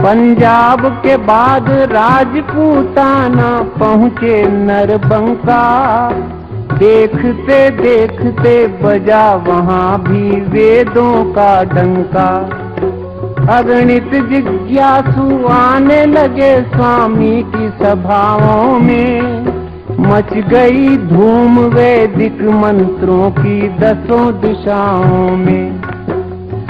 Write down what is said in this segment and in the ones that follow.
पंजाब के बाद राजपूताना पहुँचे नरबंका। देखते देखते बजा वहाँ भी वेदों का डंका। अगणित जिज्ञासु आने लगे स्वामी की सभाओं में। मच गई धूम वैदिक मंत्रों की 10 दिशाओं में।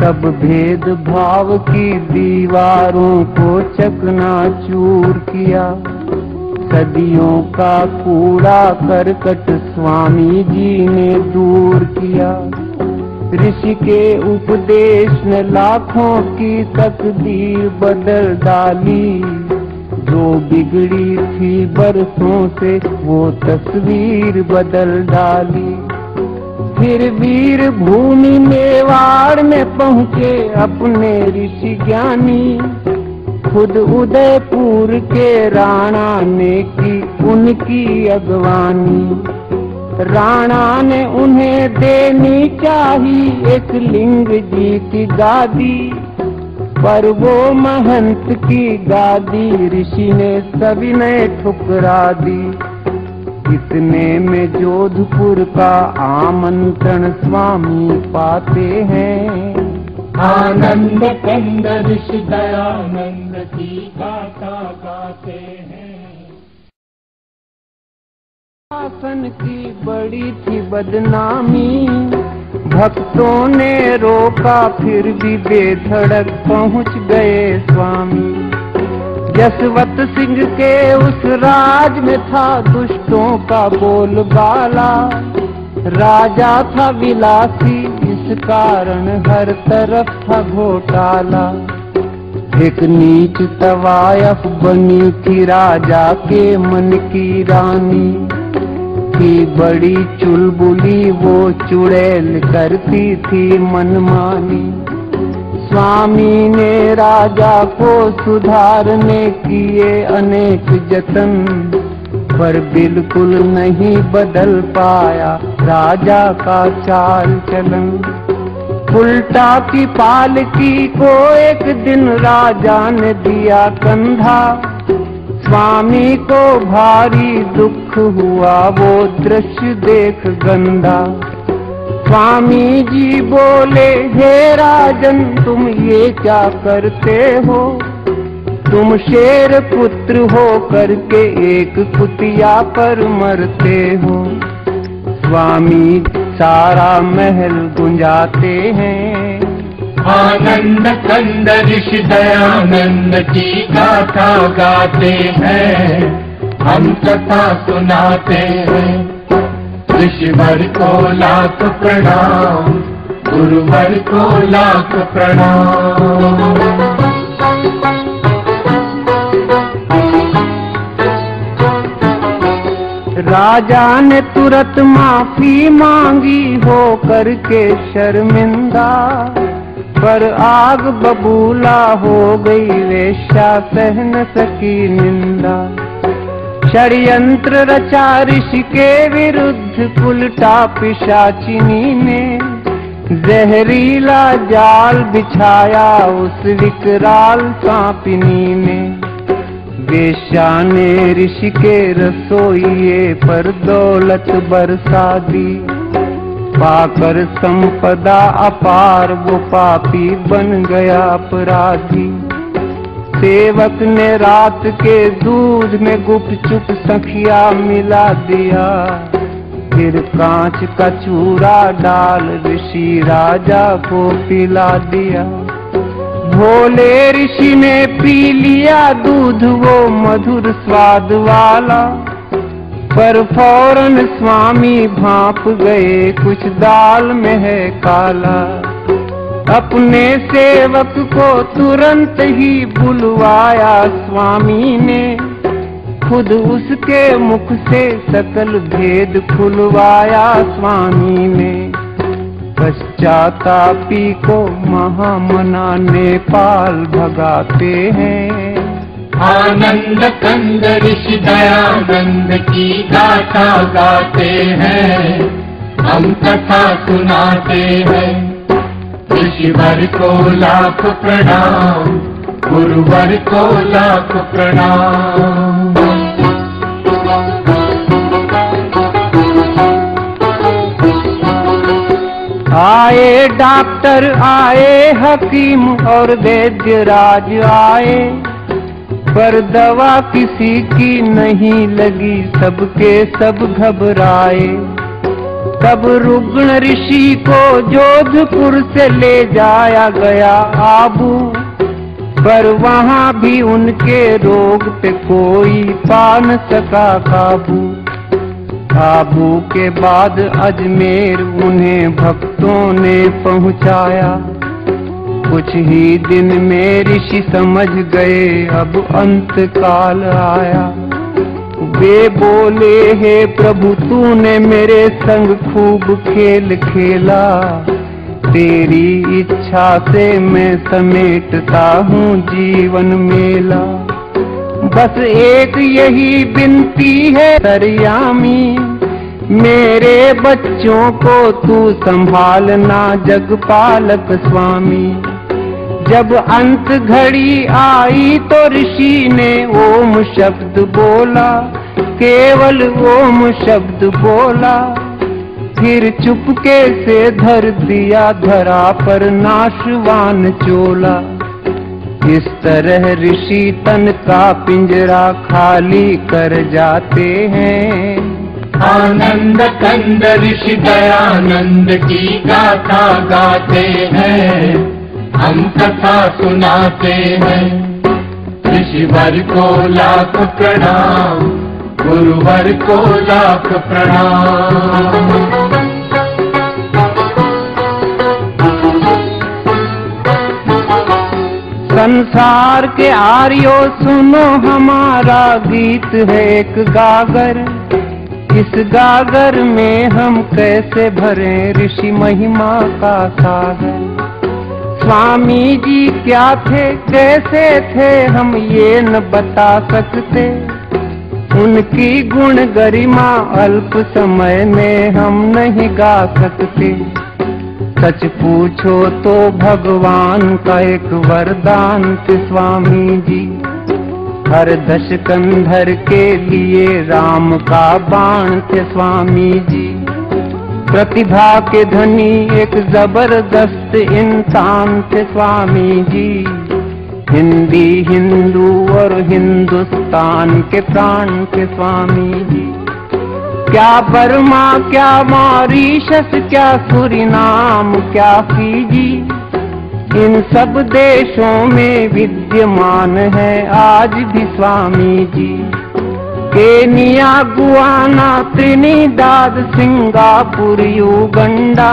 सब भेद भाव की दीवारों को चकनाचूर किया। सदियों का कूड़ा करकट स्वामी जी ने दूर किया। ऋषि के उपदेश ने लाखों की तकदीर बदल डाली। जो बिगड़ी थी बरसों से वो तस्वीर बदल डाली। फिर वीर भूमि मेवाड़ में पहुँचे अपने ऋषि ज्ञानी। खुद उदयपुर के राणा ने की उनकी अगवानी। राणा ने उन्हें देनी चाहिए एक लिंग जी की गादी। पर वो महंत की गादी ऋषि ने सविनय ठुकरा दी। इतने में जोधपुर का आमंत्रण स्वामी पाते हैं। आनंद कंद ऋषि दयानंद की गाथा गाते हैं। शासन की बड़ी थी बदनामी। भक्तों ने रोका फिर भी बेधड़क पहुँच गए स्वामी। जसवंत सिंह के उस राज में था दुष्टों का बोलबाला। राजा था विलासी इस कारण हर तरफ था घोटाला। एक नीच तवायफ बनी थी राजा के मन की रानी। थी बड़ी चुलबुली वो चुड़ैल करती थी मनमानी। स्वामी ने राजा को सुधारने किए अनेक जतन। पर बिल्कुल नहीं बदल पाया राजा का चाल चलन। उल्टा की पालकी को एक दिन राजा ने दिया कंधा। स्वामी को भारी दुख हुआ वो दृश्य देख गंदा। स्वामी जी बोले हे राजन तुम ये क्या करते हो। तुम शेर पुत्र हो करके एक कुतिया पर मरते हो। स्वामी सारा महल गुंजाते हैं। आनंद कंद ऋषि दयानंद की गाथा गाते हैं। हम कथा सुनाते हैं। ऋषिवर को लाख प्रणाम, गुरुवर को लाख प्रणाम। राजा ने तुरंत माफी मांगी हो करके शर्मिंदा। पर आग बबूला हो गई वेश्या सह न सकी निंदा। षड्यंत्र रचा ऋषि के विरुद्ध उल्टा पिशाचिनी ने। जहरीला जाल बिछाया उस विकराल सांपिनी ने। वेश्या ने ऋषि के रसोइये पर दौलत बरसा दी। पाकर संपदा अपार वो पापी बन गया अपराधी। सेवक ने रात के दूध में गुपचुप सखिया मिला दिया। फिर कांच का चूरा डाल ऋषि राजा को पिला दिया। भोले ऋषि ने पी लिया दूध वो मधुर स्वाद वाला। पर फौरन स्वामी भांप गए कुछ दाल में है काला। अपने सेवक को तुरंत ही बुलवाया स्वामी ने। खुद उसके मुख से सकल भेद खुलवाया स्वामी ने। पश्चातापी को महामना नेपाल भगाते हैं। आनंद कंद ऋषि दयानंद की गाथा गाते हैं। हम कथा सुनाते हैं। ऋषिवर को लाख प्रणाम, गुरुवर को लाख प्रणाम। आए डॉक्टर आए हकीम और वैद्य राज आए, पर दवा किसी की नहीं लगी, सबके सब घबराए। तब रुग्ण ऋषि को जोधपुर से ले जाया गया आबू, पर वहाँ भी उनके रोग पे कोई पा न सका काबू। आबू के बाद अजमेर उन्हें भक्तों ने पहुँचाया, कुछ ही दिन में ऋषि समझ गए अब अंत काल आया। वे बोले हे प्रभु तूने मेरे संग खूब खेल खेला, तेरी इच्छा से मैं समेटता हूँ जीवन मेला। बस एक यही विनती है सरयामी, मेरे बच्चों को तू संभालना जगपालक स्वामी। जब अंत घड़ी आई तो ऋषि ने ओम शब्द बोला, केवल ओम शब्द बोला, फिर चुपके से धर दिया धरा पर नाशवान चोला। इस तरह ऋषि तन का पिंजरा खाली कर जाते हैं। आनंद कंद ऋषि दयानंद की गाथा गाते हैं, हम कथा सुनाते हैं। ऋषिवर को लाख प्रणाम, गुरुवर को लाख प्रणाम। संसार के आर्यो सुनो हमारा गीत है एक गागर, इस गागर में हम कैसे भरें ऋषि महिमा का सागर। स्वामी जी क्या थे कैसे थे हम ये न बता सकते, उनकी गुण गरिमा अल्प समय में हम नहीं गा सकते। सच पूछो तो भगवान का एक वरदान थे स्वामी जी, हर दशकंधर के लिए राम का बाण थे स्वामी जी। प्रतिभा के धनी एक जबरदस्त इंसान थे स्वामी जी, हिंदी हिंदू और हिंदुस्तान के प्राण थे स्वामी जी। क्या बर्मा क्या मॉरीशस क्या सूरीनाम क्या फीजी, इन सब देशों में विद्यमान है आज भी Swami ji. Kenya Guyana Trinidad Singapore Uganda,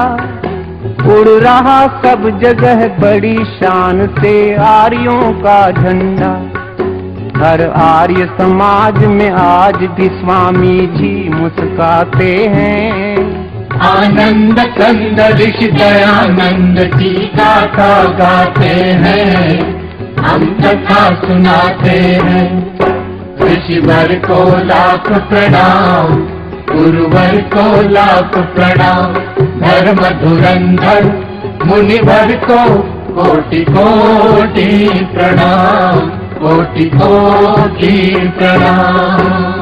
उड़ रहा सब जगह बड़ी शान से आर्यों का झंडा। हर आर्य समाज में आज भी स्वामी जी मुस्काते हैं। आनंद कंद ऋषि दयानंद की गाथा गाते हैं, हम कथा सुनाते हैं। ऋषिवर को लाख प्रणाम, गुरुवर को लाख प्रणाम। धर्म धुरंधर मुनिवर को कोटि कोटि प्रणाम, कोटि कोटि प्रणाम।